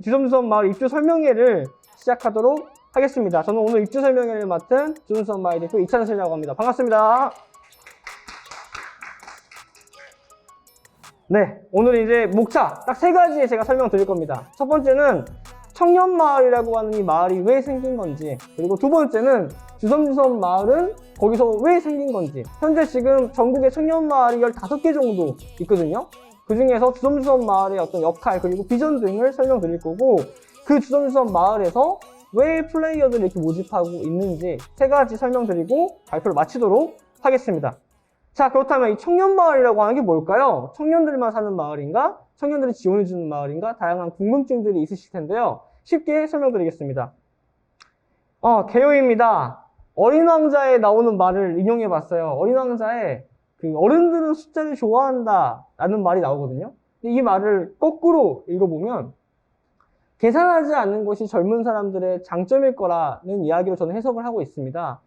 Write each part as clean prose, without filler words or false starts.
주섬주섬 마을 입주 설명회를 시작하도록 하겠습니다. 저는 오늘 입주 설명회를 맡은 주섬주섬 마을 대표 이찬슬이라고 합니다. 반갑습니다. 네, 오늘 이제 목차 딱 세 가지에 제가 설명드릴 겁니다. 첫 번째는 청년마을이라고 하는 이 마을이 왜 생긴 건지, 그리고 두 번째는 주섬주섬 마을은 거기서 왜 생긴 건지. 현재 지금 전국에 청년마을이 15개 정도 있거든요. 그 중에서 주섬주섬 마을의 어떤 역할 그리고 비전 등을 설명드릴 거고, 그 주섬주섬 마을에서 왜 플레이어들을 이렇게 모집하고 있는지 세 가지 설명드리고 발표를 마치도록 하겠습니다. 자, 그렇다면 이 청년마을이라고 하는 게 뭘까요? 청년들만 사는 마을인가? 청년들이 지원해주는 마을인가? 다양한 궁금증들이 있으실 텐데요. 쉽게 설명드리겠습니다. 개요입니다. 어린 왕자에 나오는 말을 인용해 봤어요. 어린 왕자에 어른들은 숫자를 좋아한다 라는 말이 나오거든요. 근데 이 말을 거꾸로 읽어보면 계산하지 않는 것이 젊은 사람들의 장점일 거라는 이야기로 저는 해석을 하고 있습니다.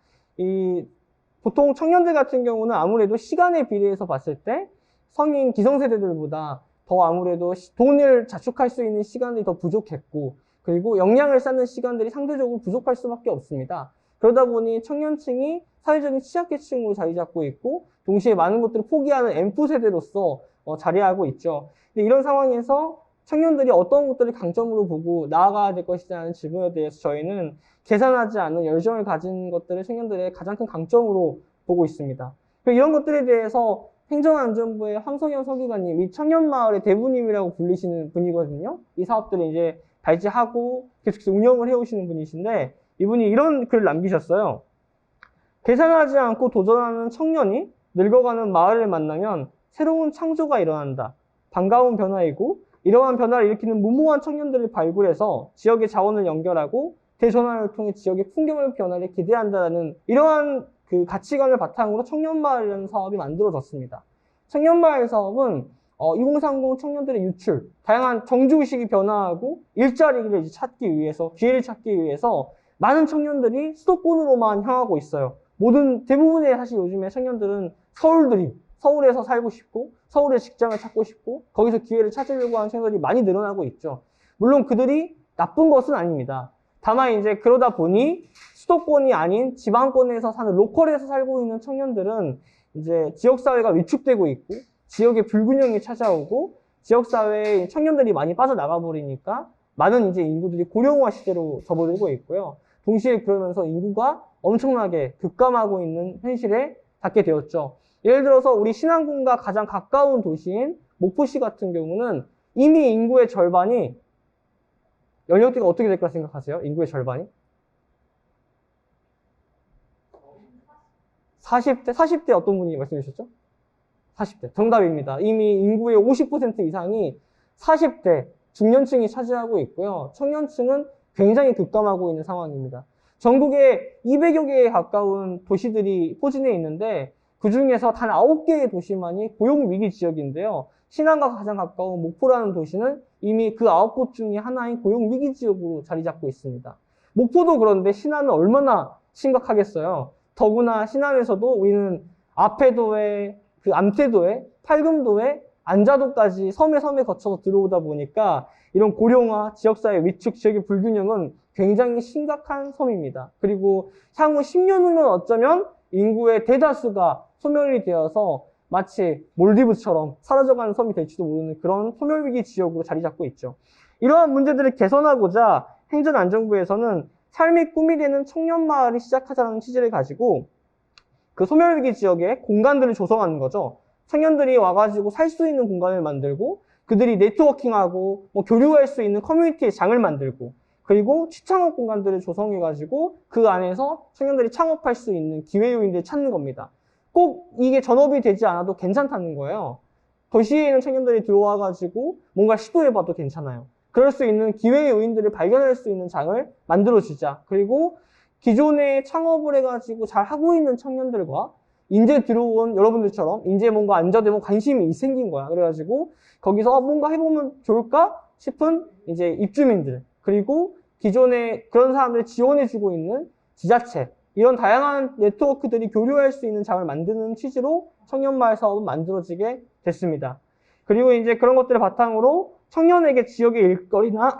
보통 청년들 같은 경우는 아무래도 시간에 비례해서 봤을 때 성인 기성세대들보다 더 아무래도 돈을 자축할 수 있는 시간이 더 부족했고, 그리고 역량을 쌓는 시간들이 상대적으로 부족할 수밖에 없습니다. 그러다 보니 청년층이 사회적인 취약계층으로 자리 잡고 있고, 동시에 많은 것들을 포기하는 엠프세대로서 자리하고 있죠. 근데 이런 상황에서 청년들이 어떤 것들을 강점으로 보고 나아가야 될 것이냐는 질문에 대해서 저희는 계산하지 않은 열정을 가진 것들을 청년들의 가장 큰 강점으로 보고 있습니다. 이런 것들에 대해서 행정안전부의 황성현 서기관님, 이 청년마을의 대부님이라고 불리시는 분이거든요. 이 사업들을 이제 발제하고 계속 운영을 해오시는 분이신데, 이분이 이런 글을 남기셨어요. 계산하지 않고 도전하는 청년이 늙어가는 마을을 만나면 새로운 창조가 일어난다. 반가운 변화이고, 이러한 변화를 일으키는 무모한 청년들을 발굴해서 지역의 자원을 연결하고 대전환을 통해 지역의 풍경의 변화를 기대한다는 이러한 가치관을 바탕으로 청년마을이라는 사업이 만들어졌습니다. 청년마을 사업은 2030 청년들의 유출, 다양한 정주의식이 변화하고 일자리를 찾기 위해서, 기회를 찾기 위해서 많은 청년들이 수도권으로만 향하고 있어요. 대부분의 사실 요즘에 청년들은 서울에서 살고 싶고, 서울에 직장을 찾고 싶고, 거기서 기회를 찾으려고 하는 청년들이 많이 늘어나고 있죠. 물론 그들이 나쁜 것은 아닙니다. 다만 이제 그러다 보니 수도권이 아닌 지방권에서 사는 로컬에서 살고 있는 청년들은 이제 지역사회가 위축되고 있고, 지역의 불균형이 찾아오고, 지역사회에 청년들이 많이 빠져나가 버리니까 많은 이제 인구들이 고령화 시대로 접어들고 있고요. 동시에 그러면서 인구가 엄청나게 급감하고 있는 현실에 닿게 되었죠. 예를 들어서 우리 신안군과 가장 가까운 도시인 목포시 같은 경우는 이미 인구의 절반이, 연령대가 어떻게 될 거라 생각하세요? 인구의 절반이? 40대 어떤 분이 말씀해 주셨죠? 40대. 정답입니다. 이미 인구의 50% 이상이 40대 중년층이 차지하고 있고요. 청년층은 굉장히 급감하고 있는 상황입니다. 전국에 200여 개에 가까운 도시들이 포진해 있는데, 그 중에서 단 9개의 도시만이 고용위기 지역인데요. 신안과 가장 가까운 목포라는 도시는 이미 그 9곳 중에 하나인 고용위기 지역으로 자리 잡고 있습니다. 목포도 그런데 신안은 얼마나 심각하겠어요. 더구나 신안에서도 우리는 아패도에, 암태도에, 팔금도에, 안자도까지 섬에 거쳐서 들어오다 보니까 이런 고령화, 지역사회 위축, 지역의 불균형은 굉장히 심각한 섬입니다. 그리고 향후 10년 후면 어쩌면 인구의 대다수가 소멸이 되어서 마치 몰디브처럼 사라져가는 섬이 될지도 모르는 그런 소멸위기 지역으로 자리 잡고 있죠. 이러한 문제들을 개선하고자 행정안전부에서는 삶이 꿈이 되는 청년마을을 시작하자는 취지를 가지고 그 소멸위기 지역에 공간들을 조성하는 거죠. 청년들이 와가지고 살 수 있는 공간을 만들고, 그들이 네트워킹하고 교류할 수 있는 커뮤니티의 장을 만들고, 그리고 취창업 공간들을 조성해가지고 그 안에서 청년들이 창업할 수 있는 기회 요인들을 찾는 겁니다. 꼭 이게 전업이 되지 않아도 괜찮다는 거예요. 도시에 있는 청년들이 들어와가지고 뭔가 시도해봐도 괜찮아요. 그럴 수 있는 기회 요인들을 발견할 수 있는 장을 만들어주자. 그리고 기존에 창업을 해가지고 잘 하고 있는 청년들과 인제 들어온 여러분들처럼 인제 뭔가 안자되면 관심이 생긴 거야. 그래가지고 거기서 뭔가 해보면 좋을까 싶은 이제 입주민들, 그리고 기존에 그런 사람들을 지원해주고 있는 지자체, 이런 다양한 네트워크들이 교류할 수 있는 장을 만드는 취지로 청년마을 사업은 만들어지게 됐습니다. 그리고 이제 그런 것들을 바탕으로 청년에게 지역의 일거리나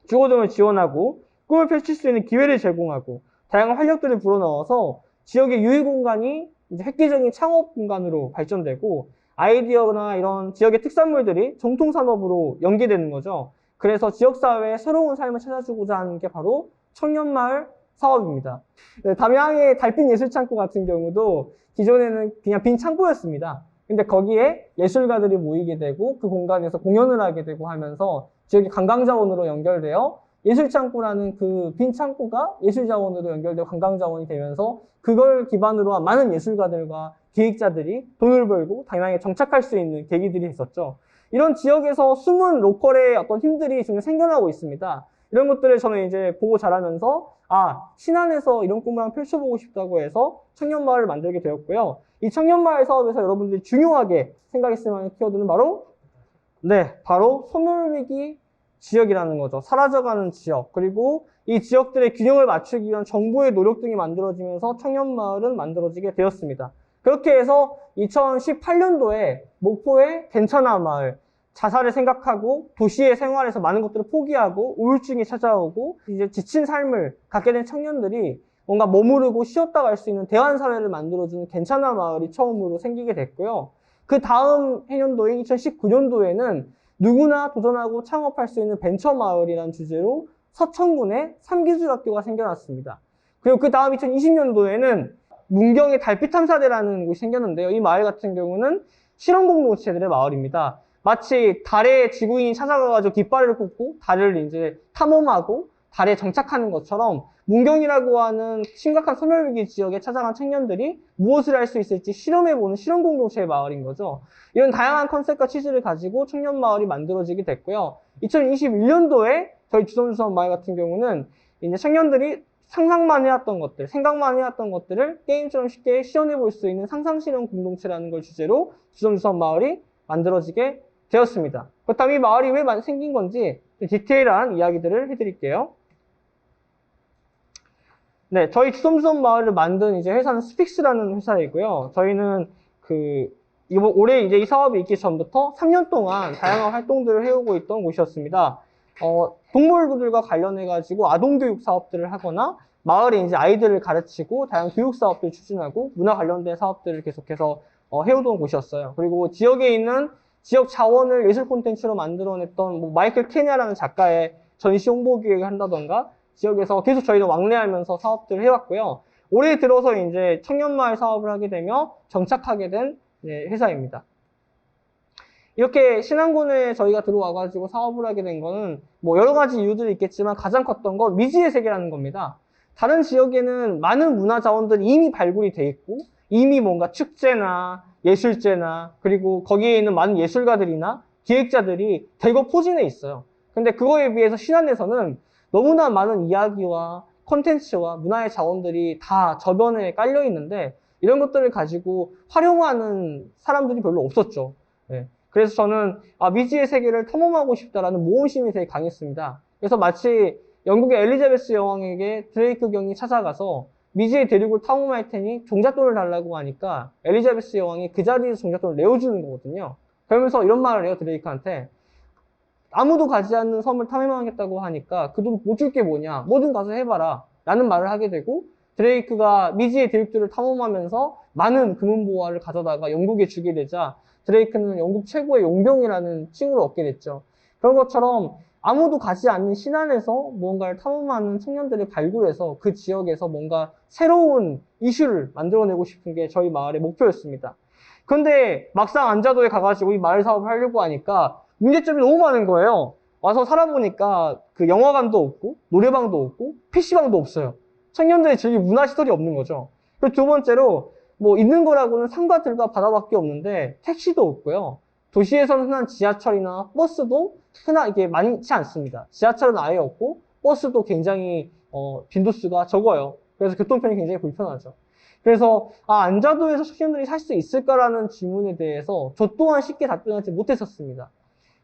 주거 등을 지원하고 꿈을 펼칠 수 있는 기회를 제공하고 다양한 활력들을 불어넣어서 지역의 유휴 공간이 이제 획기적인 창업 공간으로 발전되고 아이디어나 이런 지역의 특산물들이 정통산업으로 연계되는 거죠. 그래서 지역사회에 새로운 삶을 찾아주고자 하는 게 바로 청년마을 사업입니다. 네, 담양의 달빛 예술창고 같은 경우도 기존에는 그냥 빈 창고였습니다. 근데 거기에 예술가들이 모이게 되고 그 공간에서 공연을 하게 되고 하면서 지역의 관광자원으로 연결되어 예술창고라는 그 빈 창고가 예술자원으로 연결되어 관광자원이 되면서 그걸 기반으로 한 많은 예술가들과 기획자들이 돈을 벌고 담양에 정착할 수 있는 계기들이 있었죠. 이런 지역에서 숨은 로컬의 어떤 힘들이 지금 생겨나고 있습니다. 이런 것들을 저는 이제 보고 자라면서 신안에서 이런 꿈을 한번 펼쳐보고 싶다고 해서 청년마을을 만들게 되었고요. 이 청년마을 사업에서 여러분들이 중요하게 생각했을 만한 키워드는 바로 소멸위기 지역이라는 거죠. 사라져가는 지역. 그리고 이 지역들의 균형을 맞추기 위한 정부의 노력 등이 만들어지면서 청년마을은 만들어지게 되었습니다. 그렇게 해서 2018년도에 목포의 괜찮아 마을, 자살을 생각하고 도시의 생활에서 많은 것들을 포기하고 우울증이 찾아오고 이제 지친 삶을 갖게 된 청년들이 뭔가 머무르고 쉬었다 갈 수 있는 대안사회를 만들어주는 괜찮아 마을이 처음으로 생기게 됐고요. 그 다음 해년도인 2019년도에는 누구나 도전하고 창업할 수 있는 벤처마을이라는 주제로 서천군에 삼기술학교가 생겨났습니다. 그리고 그 다음 2020년도에는 문경의 달빛탐사대라는 곳이 생겼는데요. 이 마을 같은 경우는 실험공동체들의 마을입니다. 마치 달에 지구인이 찾아가가지고 깃발을 꽂고 달을 이제 탐험하고 달에 정착하는 것처럼 문경이라고 하는 심각한 소멸위기 지역에 찾아간 청년들이 무엇을 할 수 있을지 실험해보는 실험공동체의 마을인 거죠. 이런 다양한 컨셉과 취지를 가지고 청년마을이 만들어지게 됐고요. 2021년도에 저희 주섬주섬 마을 같은 경우는 이제 청년들이 상상만 해왔던 것들, 생각만 해왔던 것들을 게임처럼 쉽게 시연해볼 수 있는 상상실험 공동체라는 걸 주제로 주섬주섬 마을이 만들어지게 되었습니다. 그렇다면 이 마을이 왜 생긴 건지 디테일한 이야기들을 해드릴게요. 네, 저희 주섬주섬 마을을 만든 이제 회사는 스픽스라는 회사이고요. 저희는 올해 이제 이 사업이 있기 전부터 3년 동안 다양한 활동들을 해오고 있던 곳이었습니다. 동물들과 관련해가지고 아동교육 사업들을 하거나 마을에 이제 아이들을 가르치고 다양한 교육 사업들을 추진하고 문화 관련된 사업들을 계속해서 해오던 곳이었어요. 그리고 지역에 있는 지역 자원을 예술 콘텐츠로 만들어냈던 마이클 케냐라는 작가의 전시 홍보 기획을 한다던가 지역에서 계속 저희도 왕래하면서 사업들을 해왔고요. 올해 들어서 이제 청년마을 사업을 하게 되며 정착하게 된 회사입니다. 이렇게 신안군에 저희가 들어와가지고 사업을 하게 된 거는 여러 가지 이유들이 있겠지만 가장 컸던 건 미지의 세계라는 겁니다. 다른 지역에는 많은 문화 자원들이 이미 발굴이 돼 있고 이미 뭔가 축제나 예술제나 그리고 거기에 있는 많은 예술가들이나 기획자들이 대거 포진해 있어요. 근데 그거에 비해서 신안에서는 너무나 많은 이야기와 콘텐츠와 문화의 자원들이 다 저변에 깔려 있는데 이런 것들을 가지고 활용하는 사람들이 별로 없었죠. 네. 그래서 저는 미지의 세계를 탐험하고 싶다라는 모험심이 되게 강했습니다. 그래서 마치 영국의 엘리자베스 여왕에게 드레이크 경이 찾아가서 미지의 대륙을 탐험할 테니 종잣돈을 달라고 하니까 엘리자베스 여왕이 그 자리에서 종잣돈을 내어주는 거거든요. 그러면서 이런 말을 해요, 드레이크한테. 아무도 가지 않는 섬을 탐험하겠다고 하니까 그 돈 못 줄 게 뭐냐, 뭐든 가서 해봐라 라는 말을 하게 되고 드레이크가 미지의 대륙들을 탐험하면서 많은 금은보화를 가져다가 영국에 주게 되자 드레이크는 영국 최고의 용병이라는 칭호를 얻게 됐죠. 그런 것처럼 아무도 가지 않는 신안에서 무언가를 탐험하는 청년들을 발굴해서 그 지역에서 뭔가 새로운 이슈를 만들어내고 싶은 게 저희 마을의 목표였습니다. 그런데 막상 안자도에 가가지고 이 마을 사업을 하려고 하니까 문제점이 너무 많은 거예요. 와서 살아보니까 그 영화관도 없고 노래방도 없고 PC방도 없어요. 청년들이 즐길 문화시설이 없는 거죠. 그리고 두 번째로 있는 거라고는 산과 들과 바다밖에 없는데 택시도 없고요. 도시에서는 흔한 지하철이나 버스도 이게 많지 않습니다. 지하철은 아예 없고 버스도 굉장히 빈도수가 적어요. 그래서 교통편이 굉장히 불편하죠. 그래서 안자도에서 청년들이 살 수 있을까라는 질문에 대해서 저 또한 쉽게 답변하지 못했었습니다.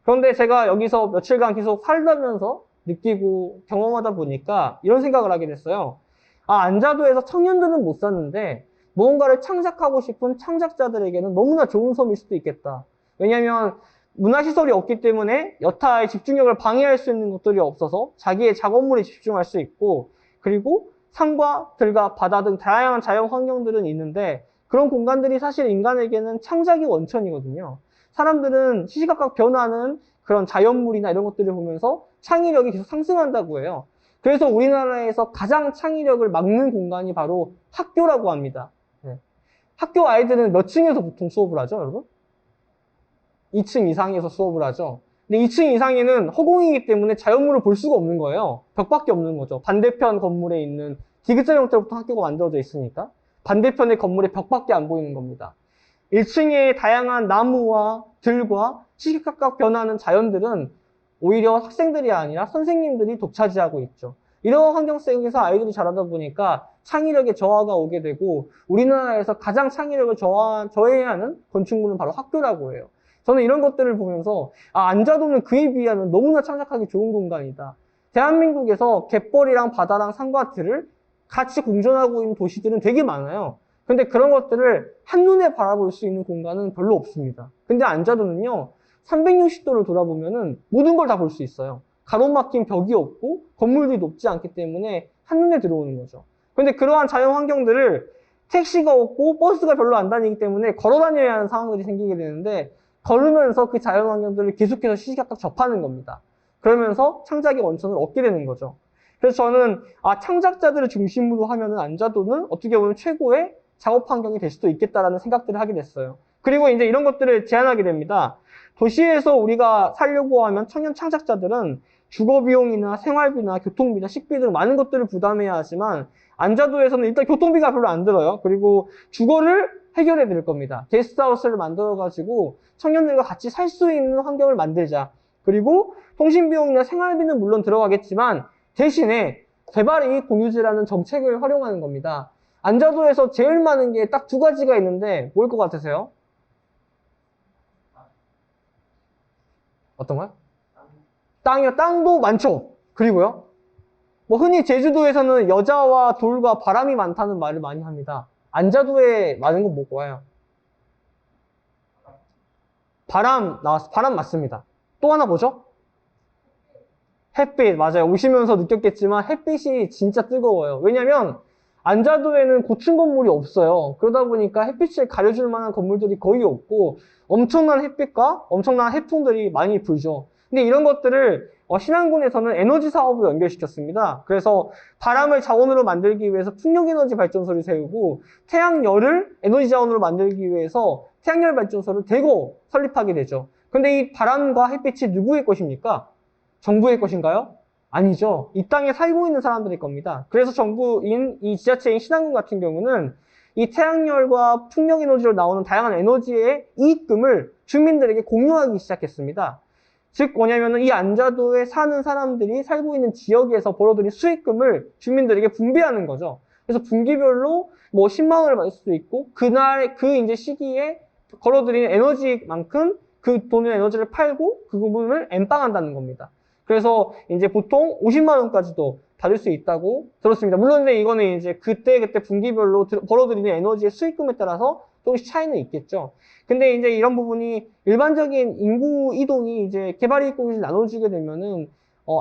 그런데 제가 여기서 며칠간 계속 살다면서 느끼고 경험하다 보니까 이런 생각을 하게 됐어요. 안자도에서 청년들은 못 사는데 무언가를 창작하고 싶은 창작자들에게는 너무나 좋은 섬일 수도 있겠다. 왜냐면 문화시설이 없기 때문에 여타의 집중력을 방해할 수 있는 것들이 없어서 자기의 작업물에 집중할 수 있고, 그리고 산과 들과 바다 등 다양한 자연 환경들은 있는데 그런 공간들이 사실 인간에게는 창작의 원천이거든요. 사람들은 시시각각 변하는 그런 자연물이나 이런 것들을 보면서 창의력이 계속 상승한다고 해요. 그래서 우리나라에서 가장 창의력을 막는 공간이 바로 학교라고 합니다. 네. 학교 아이들은 몇 층에서 보통 수업을 하죠, 여러분? 2층 이상에서 수업을 하죠. 근데 2층 이상에는 허공이기 때문에 자연물을 볼 수가 없는 거예요. 벽밖에 없는 거죠. 반대편 건물에 있는 디귿자 형태로부터 학교가 만들어져 있으니까 반대편의 건물에 벽밖에 안 보이는 겁니다. 1층의 다양한 나무와 들과 시시각각 변하는 자연들은 오히려 학생들이 아니라 선생님들이 독차지하고 있죠. 이런 환경 속에서 아이들이 자라다 보니까 창의력의 저하가 오게 되고 우리나라에서 가장 창의력을 저해야 하는 건축물은 바로 학교라고 해요. 저는 이런 것들을 보면서 안자도는 그에 비하면 너무나 창작하기 좋은 공간이다. 대한민국에서 갯벌이랑 바다랑 산과 들을 같이 공존하고 있는 도시들은 되게 많아요. 근데 그런 것들을 한눈에 바라볼 수 있는 공간은 별로 없습니다. 근데 안자도는요, 360도를 돌아보면은 모든 걸 다 볼 수 있어요. 가로막힌 벽이 없고 건물들이 높지 않기 때문에 한눈에 들어오는 거죠. 근데 그러한 자연 환경들을 택시가 없고 버스가 별로 안 다니기 때문에 걸어 다녀야 하는 상황들이 생기게 되는데 걸으면서 그 자연 환경들을 계속해서 시시각각 접하는 겁니다. 그러면서 창작의 원천을 얻게 되는 거죠. 그래서 저는 창작자들을 중심으로 하면은 안자도는 어떻게 보면 최고의 작업 환경이 될 수도 있겠다라는 생각들을 하게 됐어요. 그리고 이제 이런 것들을 제안하게 됩니다. 도시에서 우리가 살려고 하면 청년 창작자들은 주거 비용이나 생활비나 교통비나 식비 등 많은 것들을 부담해야 하지만 안자도에서는 일단 교통비가 별로 안 들어요. 그리고 주거를 해결해 드릴 겁니다. 게스트하우스를 만들어가지고 청년들과 같이 살 수 있는 환경을 만들자. 그리고 통신비용이나 생활비는 물론 들어가겠지만 대신에 개발이익 공유제라는 정책을 활용하는 겁니다. 안자도에서 제일 많은 게 딱 두 가지가 있는데 뭐일 것 같으세요? 어떤 거요? 땅이요. 땅도 많죠. 그리고요. 뭐 흔히 제주도에서는 여자와 돌과 바람이 많다는 말을 많이 합니다. 안자도에 많은 건 뭐고요? 바람 나왔어. 바람 맞습니다. 또 하나 뭐죠? 햇빛. 맞아요. 오시면서 느꼈겠지만 햇빛이 진짜 뜨거워요. 왜냐면 안자도에는 고층 건물이 없어요. 그러다 보니까 햇빛을 가려줄 만한 건물들이 거의 없고 엄청난 햇빛과 엄청난 해풍들이 많이 불죠. 근데 이런 것들을 신안군에서는 에너지 사업으로 연결시켰습니다. 그래서 바람을 자원으로 만들기 위해서 풍력에너지 발전소를 세우고 태양열을 에너지 자원으로 만들기 위해서 태양열 발전소를 대거 설립하게 되죠. 근데 이 바람과 햇빛이 누구의 것입니까? 정부의 것인가요? 아니죠. 이 땅에 살고 있는 사람들일 겁니다. 그래서 정부인 이 지자체인 신안군 같은 경우는 이 태양열과 풍력에너지로 나오는 다양한 에너지의 이익금을 주민들에게 공유하기 시작했습니다. 즉 뭐냐면은 이 안자도에 사는 사람들이 살고 있는 지역에서 벌어들인 수익금을 주민들에게 분배하는 거죠. 그래서 분기별로 뭐 10만 원을 받을 수도 있고 그날 그 이제 시기에 걸어들이는 에너지만큼 그 돈의 에너지를 팔고 그 부분을 엠빵한다는 겁니다. 그래서 이제 보통 50만 원까지도 받을 수 있다고 들었습니다. 물론 근데 이거는 이제 그때 분기별로 벌어들이는 에너지의 수익금에 따라서 조금씩 차이는 있겠죠. 근데 이제 이런 부분이 일반적인 인구 이동이 이제 개발이익 공유제를 나눠주게 되면은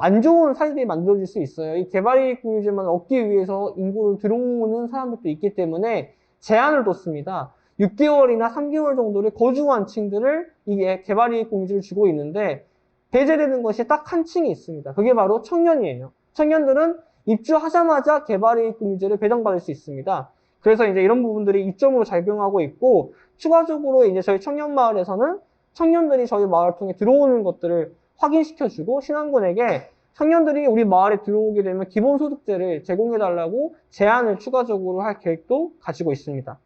안 좋은 사례들이 만들어질 수 있어요. 이 개발이익 공유제만 얻기 위해서 인구를 들어오는 사람들도 있기 때문에 제한을 뒀습니다. 6개월이나 3개월 정도를 거주한 층들을 이게 개발이익 공유제를 주고 있는데 배제되는 것이 딱 한 층이 있습니다. 그게 바로 청년이에요. 청년들은 입주하자마자 개발이익 공유제를 배정받을 수 있습니다. 그래서 이제 이런 부분들이 이점으로 작용하고 있고 추가적으로 이제 저희 청년마을에서는 청년들이 저희 마을을 통해 들어오는 것들을 확인시켜주고 신안군에게 청년들이 우리 마을에 들어오게 되면 기본소득제를 제공해달라고 제안을 추가적으로 할 계획도 가지고 있습니다.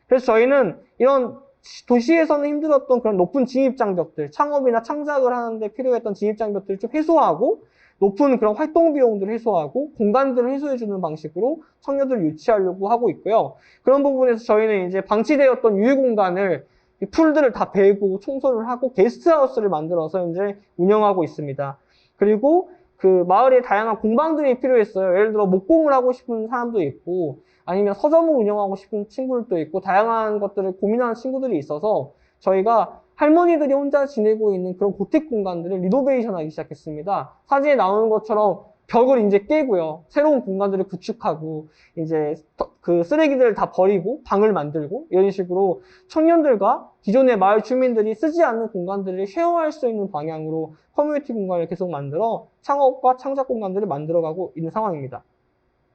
그래서 저희는 이런 도시에서는 힘들었던 그런 높은 진입장벽들, 창업이나 창작을 하는데 필요했던 진입장벽들을 좀 해소하고 높은 그런 활동 비용들을 해소하고 공간들을 해소해주는 방식으로 청년들을 유치하려고 하고 있고요. 그런 부분에서 저희는 이제 방치되었던 유휴 공간을 풀들을 다 베고 청소를 하고 게스트하우스를 만들어서 이제 운영하고 있습니다. 그리고 그 마을에 다양한 공방들이 필요했어요. 예를 들어 목공을 하고 싶은 사람도 있고 아니면 서점을 운영하고 싶은 친구들도 있고 다양한 것들을 고민하는 친구들이 있어서 저희가 할머니들이 혼자 지내고 있는 그런 고택 공간들을 리노베이션 하기 시작했습니다. 사진에 나오는 것처럼 벽을 이제 깨고요. 새로운 공간들을 구축하고, 이제 그 쓰레기들을 다 버리고, 방을 만들고, 이런 식으로 청년들과 기존의 마을 주민들이 쓰지 않는 공간들을 쉐어할 수 있는 방향으로 커뮤니티 공간을 계속 만들어 창업과 창작 공간들을 만들어가고 있는 상황입니다.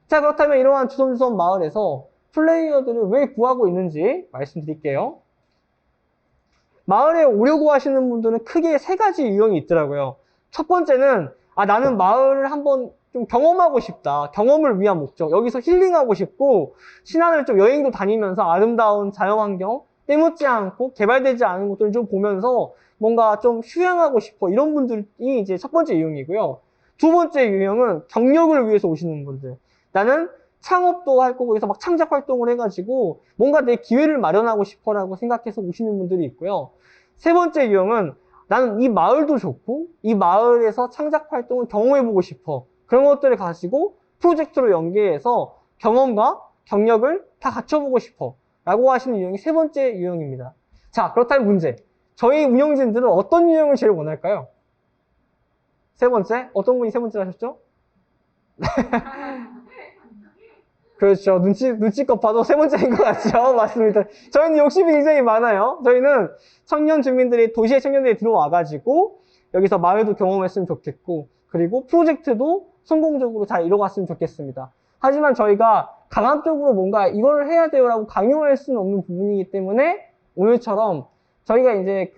자, 그렇다면 이러한 주섬주섬 마을에서 플레이어들을 왜 구하고 있는지 말씀드릴게요. 마을에 오려고 하시는 분들은 크게 세 가지 유형이 있더라고요. 첫 번째는 나는 마을을 한번 좀 경험하고 싶다. 경험을 위한 목적. 여기서 힐링하고 싶고 신안을 좀 여행도 다니면서 아름다운 자연환경 때묻지 않고 개발되지 않은 곳들을 좀 보면서 뭔가 좀 휴양하고 싶어. 이런 분들이 이제 첫 번째 유형이고요. 두 번째 유형은 경력을 위해서 오시는 분들. 나는 창업도 할 거고 여기서 막 창작 활동을 해가지고 뭔가 내 기회를 마련하고 싶어라고 생각해서 오시는 분들이 있고요. 세 번째 유형은 나는 이 마을도 좋고 이 마을에서 창작 활동을 경험해보고 싶어. 그런 것들을 가지고 프로젝트로 연계해서 경험과 경력을 다 갖춰보고 싶어 라고 하시는 유형이 세 번째 유형입니다. 자, 그렇다면 문제. 저희 운영진들은 어떤 유형을 제일 원할까요? 세 번째? 어떤 분이 세 번째 하셨죠? 그렇죠. 눈치껏 봐도 세 번째인 것 같죠? 맞습니다. 저희는 욕심이 굉장히 많아요. 저희는 청년 주민들이, 도시의 청년들이 들어와가지고, 여기서 마을도 경험했으면 좋겠고, 그리고 프로젝트도 성공적으로 잘 이뤄갔으면 좋겠습니다. 하지만 저희가 강압적으로 뭔가 이걸 해야 돼요라고 강요할 수는 없는 부분이기 때문에, 오늘처럼 저희가 이제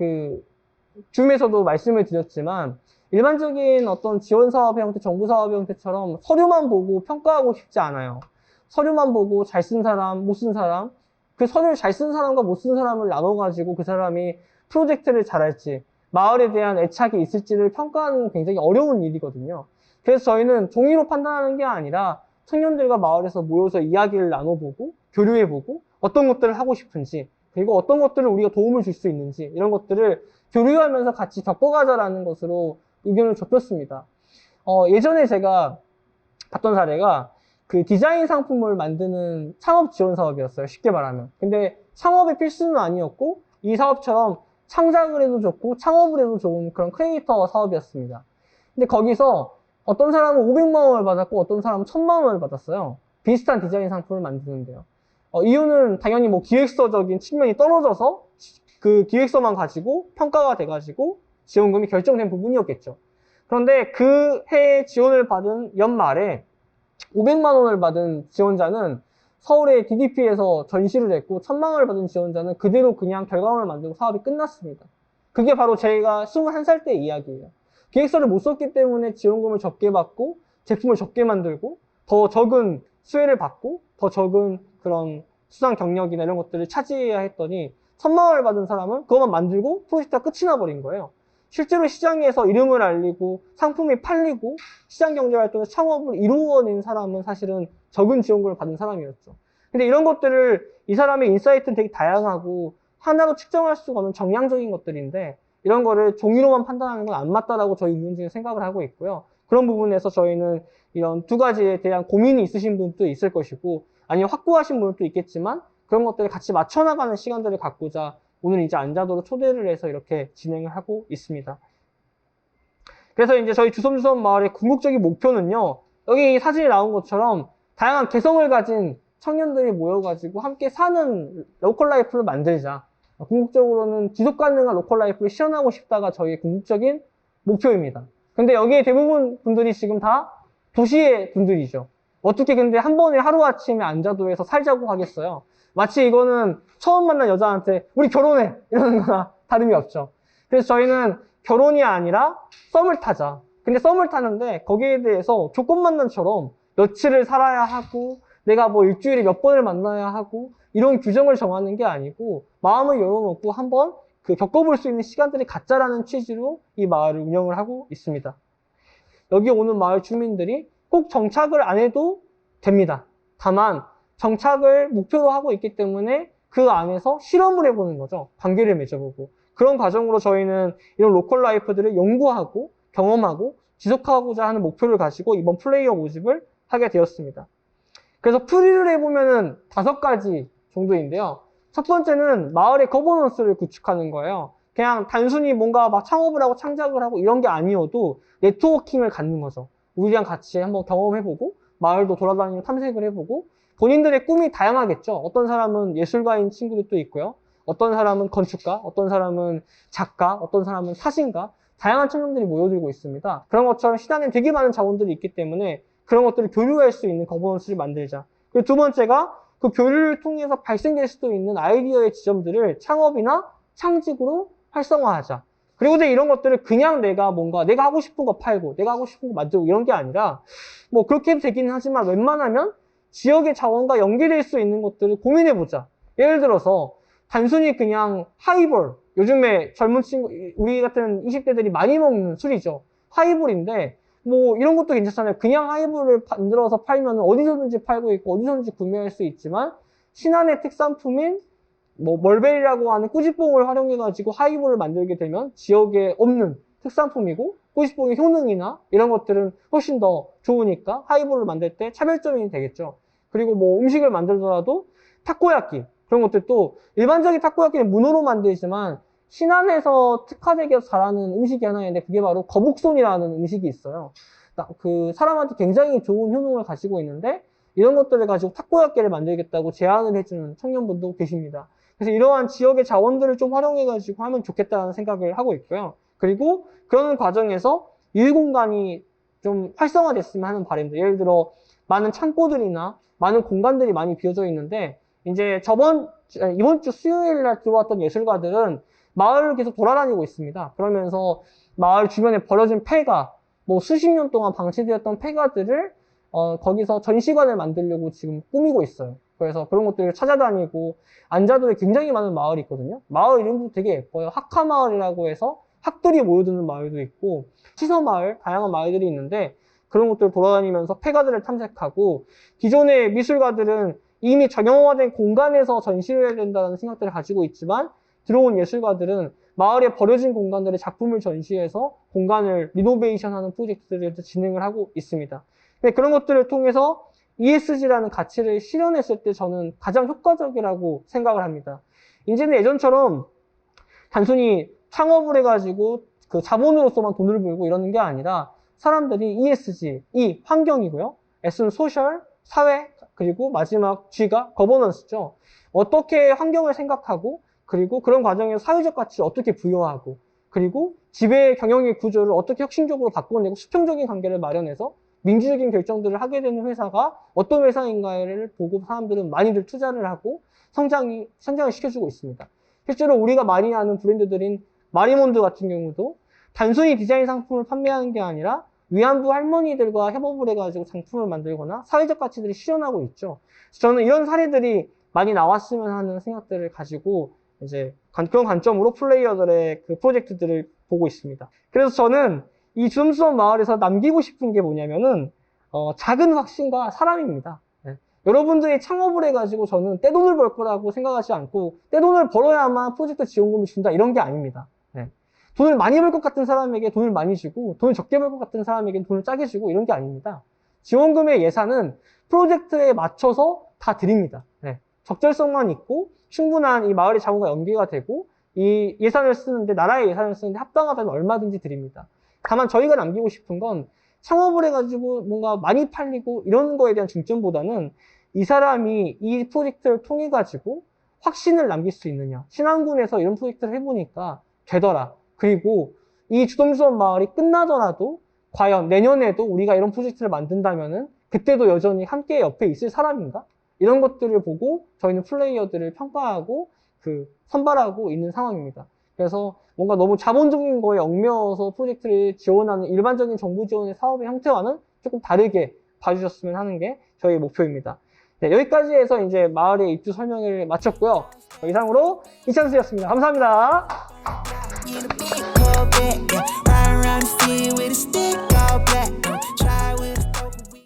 줌에서도 말씀을 드렸지만, 일반적인 어떤 지원 사업의 형태, 정부 사업의 형태처럼 서류만 보고 평가하고 싶지 않아요. 서류만 보고 잘 쓴 사람, 못 쓴 사람, 그 서류를 잘 쓴 사람과 못 쓴 사람을 나눠가지고 그 사람이 프로젝트를 잘할지, 마을에 대한 애착이 있을지를 평가하는 건 굉장히 어려운 일이거든요. 그래서 저희는 종이로 판단하는 게 아니라 청년들과 마을에서 모여서 이야기를 나눠보고, 교류해보고, 어떤 것들을 하고 싶은지, 그리고 어떤 것들을 우리가 도움을 줄 수 있는지, 이런 것들을 교류하면서 같이 겪어가자라는 것으로 의견을 좁혔습니다. 예전에 제가 봤던 사례가 디자인 상품을 만드는 창업 지원 사업이었어요. 쉽게 말하면. 근데 창업의 필수는 아니었고 이 사업처럼 창작을 해도 좋고 창업을 해도 좋은 그런 크리에이터 사업이었습니다. 근데 거기서 어떤 사람은 500만 원을 받았고 어떤 사람은 1000만 원을 받았어요. 비슷한 디자인 상품을 만드는데요. 이유는 당연히 뭐 기획서적인 측면이 떨어져서 그 기획서만 가지고 평가가 돼가지고 지원금이 결정된 부분이었겠죠. 그런데 그 해에 지원을 받은 연말에 500만 원을 받은 지원자는 서울의 DDP에서 전시를 했고 1000만 원을 받은 지원자는 그대로 그냥 결과물을 만들고 사업이 끝났습니다. 그게 바로 제가 21살 때 이야기예요. 기획서를 못 썼기 때문에 지원금을 적게 받고 제품을 적게 만들고 더 적은 수혜를 받고 더 적은 그런 수상 경력이나 이런 것들을 차지해야 했더니 1000만 원을 받은 사람은 그것만 만들고 프로젝트가 끝이 나버린 거예요. 실제로 시장에서 이름을 알리고 상품이 팔리고 시장 경제 활동에서 창업을 이루어낸 사람은 사실은 적은 지원금을 받은 사람이었죠. 근데 이런 것들을 이 사람의 인사이트는 되게 다양하고 하나로 측정할 수가 없는 정량적인 것들인데 이런 거를 종이로만 판단하는 건 안 맞다라고 저희 운영진은 생각을 하고 있고요. 그런 부분에서 저희는 이런 두 가지에 대한 고민이 있으신 분도 있을 것이고 아니면 확고하신 분도 있겠지만 그런 것들을 같이 맞춰나가는 시간들을 갖고자 오늘 이제 안자도로 초대를 해서 이렇게 진행을 하고 있습니다. 그래서 이제 저희 주섬주섬 마을의 궁극적인 목표는요, 여기 사진에 나온 것처럼 다양한 개성을 가진 청년들이 모여가지고 함께 사는 로컬 라이프를 만들자. 궁극적으로는 지속 가능한 로컬 라이프를 실현하고 싶다가 저희의 궁극적인 목표입니다. 근데 여기에 대부분 분들이 지금 다 도시의 분들이죠. 어떻게 근데 한 번에 하루아침에 안자도에서 살자고 하겠어요. 마치 이거는 처음 만난 여자한테 우리 결혼해 이러는 거나 다름이 없죠. 그래서 저희는 결혼이 아니라 썸을 타자. 근데 썸을 타는데 거기에 대해서 조건만남처럼 며칠을 살아야 하고 내가 뭐 일주일에 몇 번을 만나야 하고 이런 규정을 정하는 게 아니고 마음을 열어놓고 한번 겪어볼 수 있는 시간들이 갖자라는 취지로 이 마을을 운영을 하고 있습니다. 여기 오는 마을 주민들이 꼭 정착을 안 해도 됩니다. 다만 정착을 목표로 하고 있기 때문에 그 안에서 실험을 해보는 거죠. 관계를 맺어보고. 그런 과정으로 저희는 이런 로컬 라이프들을 연구하고 경험하고 지속하고자 하는 목표를 가지고 이번 플레이어 모집을 하게 되었습니다. 그래서 풀이를 해보면은 5가지 정도인데요. 첫 번째는 마을의 거버넌스를 구축하는 거예요. 그냥 단순히 뭔가 막 창업을 하고 창작을 하고 이런 게 아니어도 네트워킹을 갖는 거죠. 우리랑 같이 한번 경험해보고 마을도 돌아다니며 탐색을 해보고 본인들의 꿈이 다양하겠죠. 어떤 사람은 예술가인 친구들도 있고요. 어떤 사람은 건축가, 어떤 사람은 작가, 어떤 사람은 사진가, 다양한 청년들이 모여들고 있습니다. 그런 것처럼 시단에 되게 많은 자원들이 있기 때문에 그런 것들을 교류할 수 있는 거버넌스를 만들자. 그리고 두 번째가 그 교류를 통해서 발생될 수도 있는 아이디어의 지점들을 창업이나 창직으로 활성화하자. 그리고 이제 이런 것들을 그냥 내가 하고 싶은 거 팔고, 내가 하고 싶은 거 만들고 이런 게 아니라, 뭐 그렇게 해도 되긴 하지만 웬만하면 지역의 자원과 연계될 수 있는 것들을 고민해보자. 예를 들어서, 단순히 그냥 하이볼, 요즘에 젊은 친구, 우리 같은 20대들이 많이 먹는 술이죠. 하이볼인데, 뭐 이런 것도 괜찮잖아요. 그냥 하이볼을 만들어서 팔면 어디서든지 팔고 있고, 어디서든지 구매할 수 있지만, 신안의 특산품인 뭐 멀베리라고 하는 꾸지뽕을 활용해가지고 하이볼을 만들게 되면 지역에 없는 특산품이고 꾸지뽕의 효능이나 이런 것들은 훨씬 더 좋으니까 하이볼을 만들 때 차별점이 되겠죠. 그리고 뭐 음식을 만들더라도 타코야끼 그런 것들도 일반적인 타코야끼는 문어로 만들지만 신안에서 특화되게 잘하는 음식이 하나 있는데 그게 바로 거북손이라는 음식이 있어요. 그 사람한테 굉장히 좋은 효능을 가지고 있는데 이런 것들을 가지고 타코야끼를 만들겠다고 제안을 해주는 청년분도 계십니다. 그래서 이러한 지역의 자원들을 좀 활용해가지고 하면 좋겠다는 생각을 하고 있고요. 그리고 그런 과정에서 일 공간이 좀 활성화됐으면 하는 바람입니다. 예를 들어 많은 창고들이나 많은 공간들이 많이 비어져 있는데 이제 이번 주 수요일 날 들어왔던 예술가들은 마을을 계속 돌아다니고 있습니다. 그러면서 마을 주변에 버려진 폐가 뭐 수십 년 동안 방치되었던 폐가들을 거기서 전시관을 만들려고 지금 꾸미고 있어요. 그래서 그런 것들을 찾아다니고 안자도에 굉장히 많은 마을이 있거든요. 마을 이름도 되게 예뻐요. 학화마을이라고 해서 학들이 모여드는 마을도 있고 시서마을, 다양한 마을들이 있는데 그런 것들을 돌아다니면서 폐가들을 탐색하고 기존의 미술가들은 이미 정형화된 공간에서 전시를 해야 된다는 생각들을 가지고 있지만 들어온 예술가들은 마을에 버려진 공간들의 작품을 전시해서 공간을 리노베이션하는 프로젝트들을 진행을 하고 있습니다. 근데 그런 것들을 통해서 ESG라는 가치를 실현했을 때 저는 가장 효과적이라고 생각을 합니다. 이제는 예전처럼 단순히 창업을 해가지고 그 자본으로서만 돈을 벌고 이러는 게 아니라 사람들이 ESG, E 환경이고요. S는 소셜, 사회, 그리고 마지막 G가 거버넌스죠. 어떻게 환경을 생각하고 그리고 그런 과정에서 사회적 가치를 어떻게 부여하고 그리고 지배 경영의 구조를 어떻게 혁신적으로 바꿔내고 수평적인 관계를 마련해서 민주적인 결정들을 하게 되는 회사가 어떤 회사인가를 보고 사람들은 많이들 투자를 하고 성장을 시켜주고 있습니다. 실제로 우리가 많이 아는 브랜드들인 마리몬드 같은 경우도 단순히 디자인 상품을 판매하는 게 아니라 위안부 할머니들과 협업을 해가지고 상품을 만들거나 사회적 가치들을 실현하고 있죠. 저는 이런 사례들이 많이 나왔으면 하는 생각들을 가지고 이제 그런 관점으로 플레이어들의 그 프로젝트들을 보고 있습니다. 그래서 저는 이 주섬주섬 마을에서 남기고 싶은 게 뭐냐면은 작은 확신과 사람입니다. 네. 여러분들이 창업을 해가지고 저는 떼돈을 벌 거라고 생각하지 않고 떼돈을 벌어야만 프로젝트 지원금을 준다 이런 게 아닙니다. 네. 돈을 많이 벌 것 같은 사람에게 돈을 많이 주고 돈을 적게 벌 것 같은 사람에게 돈을 짜게 주고 이런 게 아닙니다. 지원금의 예산은 프로젝트에 맞춰서 다 드립니다. 네. 적절성만 있고 충분한 이 마을의 자원과 연계가 되고 이 예산을 쓰는데 나라의 예산을 쓰는데 합당하다면 얼마든지 드립니다. 다만 저희가 남기고 싶은 건 창업을 해가지고 뭔가 많이 팔리고 이런 거에 대한 중점보다는 이 사람이 이 프로젝트를 통해 가지고 확신을 남길 수 있느냐. 신안군에서 이런 프로젝트를 해보니까 되더라. 그리고 이 주섬주섬 마을이 끝나더라도 과연 내년에도 우리가 이런 프로젝트를 만든다면은 그때도 여전히 함께 옆에 있을 사람인가? 이런 것들을 보고 저희는 플레이어들을 평가하고 선발하고 있는 상황입니다. 그래서 뭔가 너무 자본적인 거에 얽매여서 프로젝트를 지원하는 일반적인 정부 지원의 사업의 형태와는 조금 다르게 봐주셨으면 하는 게 저희의 목표입니다. 네, 여기까지 해서 이제 마을의 입주 설명을 마쳤고요. 이상으로 이찬수였습니다. 감사합니다.